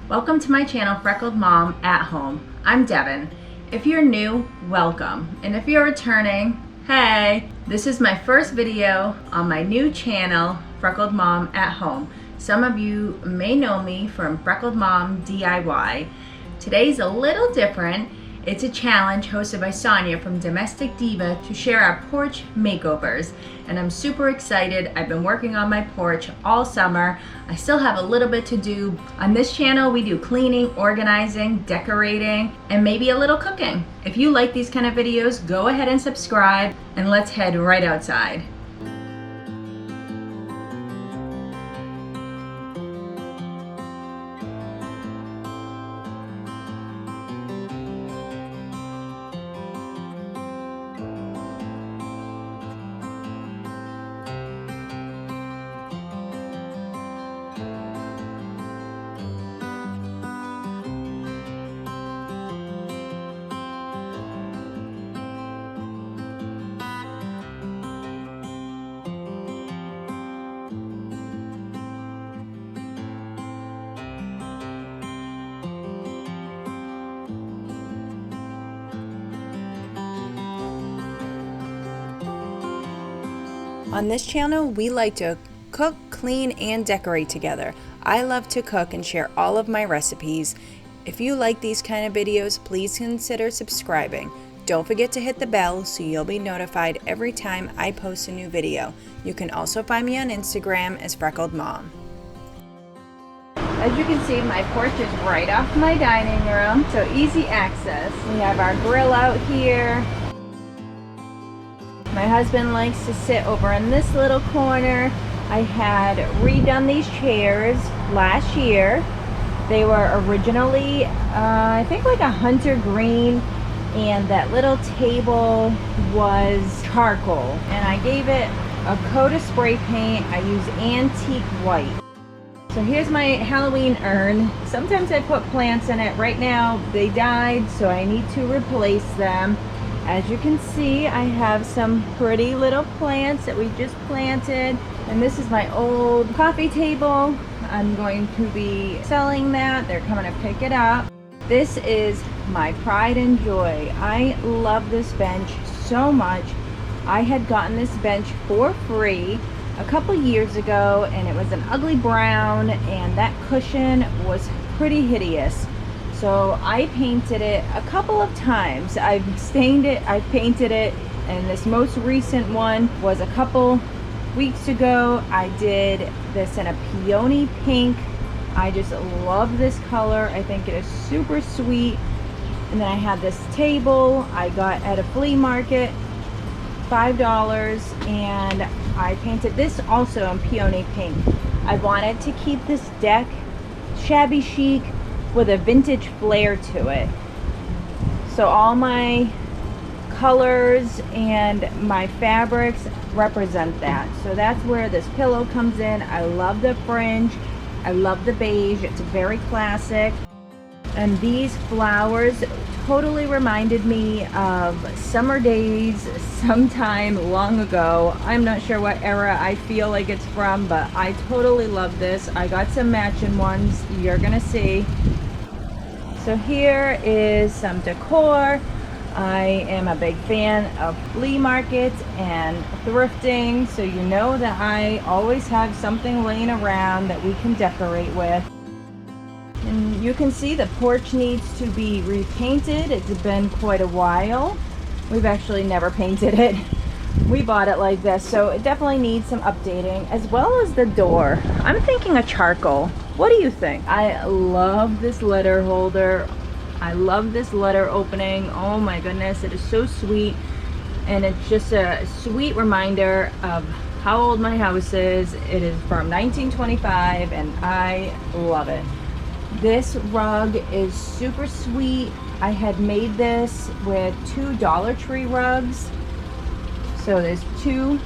Welcome to my channel, Freckled Mom at Home. I'm Devin. If you're new, welcome. And if you're returning, hey! This is my first video on my new channel, Freckled Mom at Home. Some of you may know me from Freckled Mom DIY. Today's a little different. It's a challenge hosted by Sonia from Domestic Diva to share our porch makeovers. And I'm super excited. I've been working on my porch all summer. I still have a little bit to do. On this channel, we do cleaning, organizing, decorating, and maybe a little cooking. If you like these kind of videos, go ahead and subscribe, and let's head right outside. On this channel, we like to cook, clean, and decorate together. I love to cook and share all of my recipes. If you like these kind of videos, please consider subscribing. Don't forget to hit the bell so you'll be notified every time I post a new video. You can also find me on Instagram as Freckled Mom. As you can see, my porch is right off my dining room, so easy access. We have our grill out here. My husband likes to sit over in this little corner. I had redone these chairs last year. They were originally, I think like a hunter green, and that little table was charcoal. And I gave it a coat of spray paint. I use antique white. So here's my Halloween urn. Sometimes I put plants in it. Right now they died, so I need to replace them. As you can see, I have some pretty little plants that we just planted. And this is my old coffee table. I'm going to be selling that. They're coming to pick it up. This is my pride and joy. I love this bench so much. I had gotten this bench for free a couple years ago, and it was an ugly brown, and that cushion was pretty hideous. So I painted it a couple of times. I've stained it, I've painted it, and this most recent one was a couple weeks ago. I did this in a peony pink. I just love this color. I think it is super sweet. And then I had this table I got at a flea market, $5, and I painted this also in peony pink. I wanted to keep this deck shabby chic with a vintage flair to it. So all my colors and my fabrics represent that. So that's where this pillow comes in. I love the fringe. I love the beige. It's very classic. And these flowers totally reminded me of summer days sometime long ago. I'm not sure what era I feel like it's from, but I totally love this. I got some matching ones. You're gonna see. So here is some decor. I am a big fan of flea markets and thrifting, so you know that I always have something laying around that we can decorate with. And you can see the porch needs to be repainted. It's been quite a while. We've actually never painted it. We bought it like this, so it definitely needs some updating, as well as the door. I'm thinking a charcoal. What do you think? I love this letter holder. I love this letter opening. Oh my goodness, it is so sweet. And it's just a sweet reminder of how old my house is. It is from 1925 and I love it. This rug is super sweet. I had made this with 2 Dollar Tree rugs. So there's 2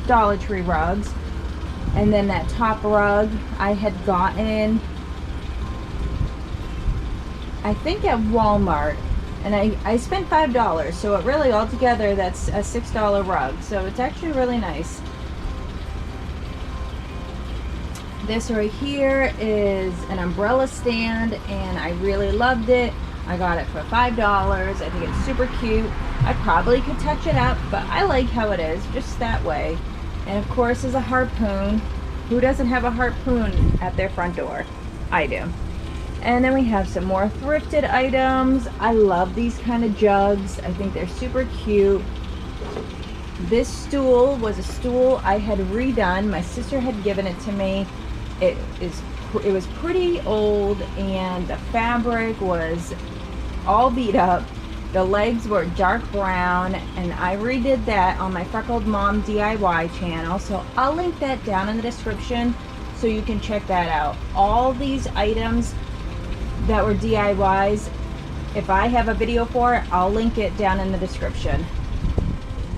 Dollar Tree rugs. And then that top rug I had gotten, I think at Walmart, and I spent $5, so it really altogether that's a $6 rug, so it's actually really nice. This right here is an umbrella stand, and I really loved it. I got it for $5. I think it's super cute. I probably could touch it up, but I like how it is, just that way. And of course is a harpoon. Who doesn't have a harpoon at their front door? I do. And then we have some more thrifted items. I love these kind of jugs. I think they're super cute. This stool was a stool I had redone. My sister had given it to me. It was pretty old, and the fabric was all beat up. The legs were dark brown, and I redid that on my Freckled Mom DIY channel. So I'll link that down in the description so you can check that out. All these items that were DIYs, if I have a video for it, I'll link it down in the description.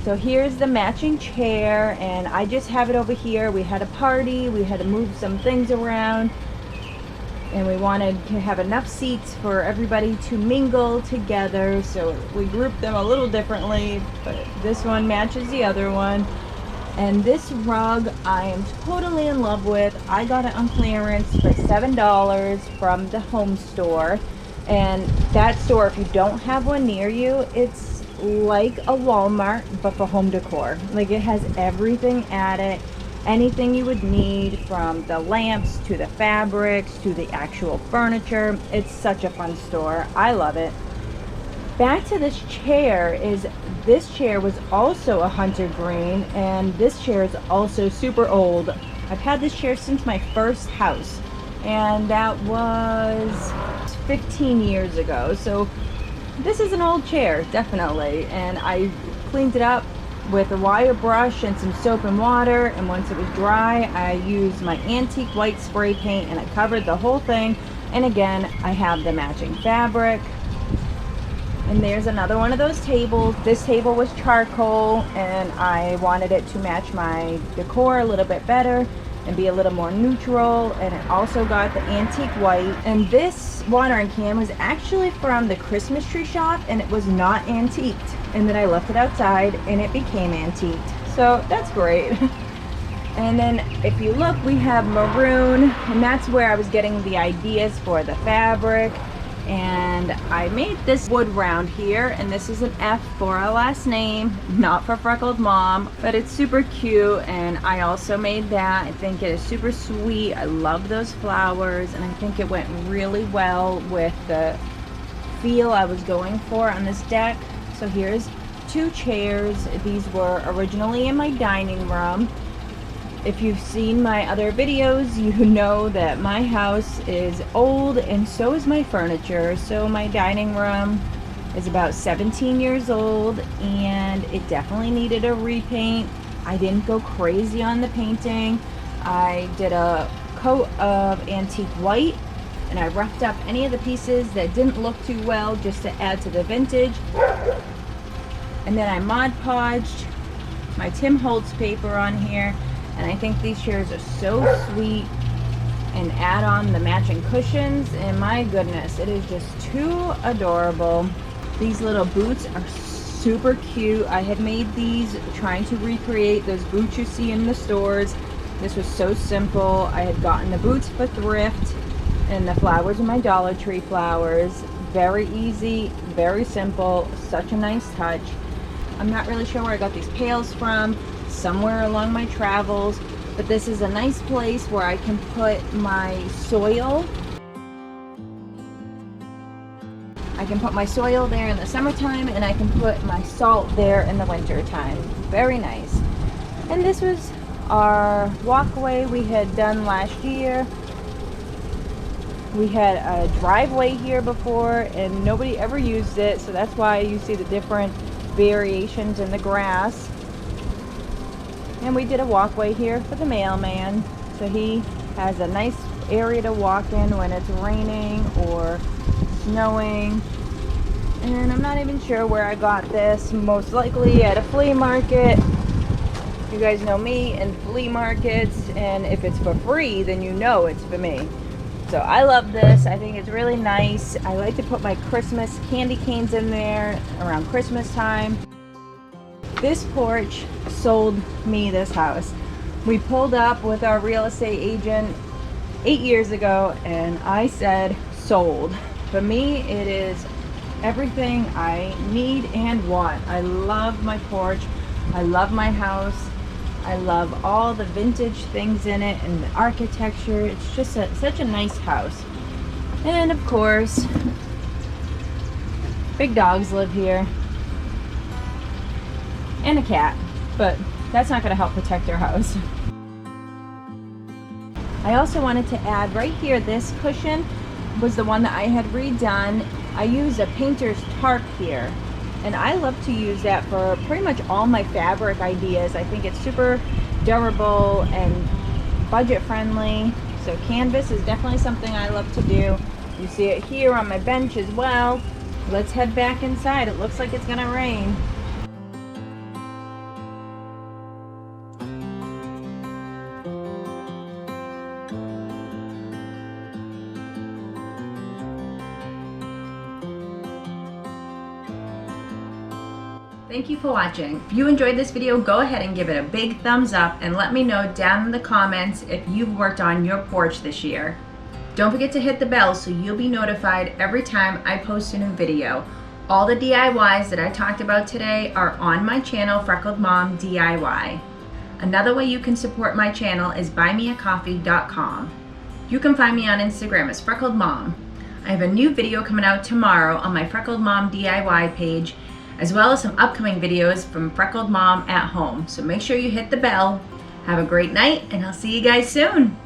So here's the matching chair, and I just have it over here. We had a party, we had to move some things around, and we wanted to have enough seats for everybody to mingle together, so we grouped them a little differently, but this one matches the other one. And this rug I am totally in love with. I got it on clearance for $7 from the home store. And that store, if you don't have one near you, it's like a Walmart but for home decor. Like, it has everything at it, anything you would need, from the lamps to the fabrics to the actual furniture. It's such a fun store. I love it. Back to this chair. This chair was also a hunter green, and this chair is also super old. I've had this chair since my first house, and that was 15 years ago. So this is an old chair, definitely. And I cleaned it up with a wire brush and some soap and water, and once it was dry, I used my antique white spray paint and I covered the whole thing. And again, I have the matching fabric. And there's another one of those tables. This table was charcoal, and I wanted it to match my decor a little bit better and be a little more neutral. And it also got the antique white. And this watering can was actually from the Christmas tree shop, and it was not antiqued. And then I left it outside and it became antiqued. So that's great. And then if you look, we have maroon, and that's where I was getting the ideas for the fabric. And I made this Woodround here, and this is an F for our last name, not for Freckled Mom, but it's super cute. And I also made that. I think it is super sweet. I love those flowers, and I think it went really well with the feel I was going for on this deck. So here's two chairs. These were originally in my dining room. If you've seen my other videos, you know that my house is old, and so is my furniture. So my dining room is about 17 years old, and it definitely needed a repaint. I didn't go crazy on the painting. I did a coat of antique white, and I roughed up any of the pieces that didn't look too well just to add to the vintage. And then I Mod Podged my Tim Holtz paper on here. And I think these chairs are so sweet, and add on the matching cushions, and my goodness, it is just too adorable. These little boots are super cute. I had made these trying to recreate those boots you see in the stores. This was so simple. I had gotten the boots for thrift, and the flowers are my Dollar Tree flowers. Very easy, very simple, such a nice touch. I'm not really sure where I got these pails from. Somewhere along my travels, but this is a nice place where I can put my soil. I can put my soil there in the summertime, and I can put my salt there in the winter time. Very nice. And this was our walkway we had done last year. We had a driveway here before, and nobody ever used it, so that's why you see the different variations in the grass. And we did a walkway here for the mailman, so he has a nice area to walk in when it's raining or snowing. And I'm not even sure where I got this. Most likely at a flea market. You guys know me and flea markets, and if it's for free, then you know it's for me. So I love this. I think it's really nice. I like to put my Christmas candy canes in there around Christmas time. This porch sold me this house. We pulled up with our real estate agent 8 years ago, and I said sold. For me, it is everything I need and want. I love my porch. I love my house. I love all the vintage things in it and the architecture. It's just such a nice house. And of course, big dogs live here. And a cat, but that's not going to help protect our house. I also wanted to add right here, this cushion was the one that I had redone. I use a painter's tarp here, and I love to use that for pretty much all my fabric ideas. I think it's super durable and budget friendly. So canvas is definitely something I love to do. You see it here on my bench as well. Let's head back inside. It looks like it's gonna rain. Thank you for watching. If you enjoyed this video, go ahead and give it a big thumbs up and let me know down in the comments if you've worked on your porch this year. Don't forget to hit the bell so you'll be notified every time I post a new video. All the DIYs that I talked about today are on my channel, Freckled Mom DIY. Another way you can support my channel is buymeacoffee.com. You can find me on Instagram as Freckled Mom. I have a new video coming out tomorrow on my Freckled Mom DIY page, as well as some upcoming videos from Freckled Mom at home. So make sure you hit the bell. Have a great night, and I'll see you guys soon.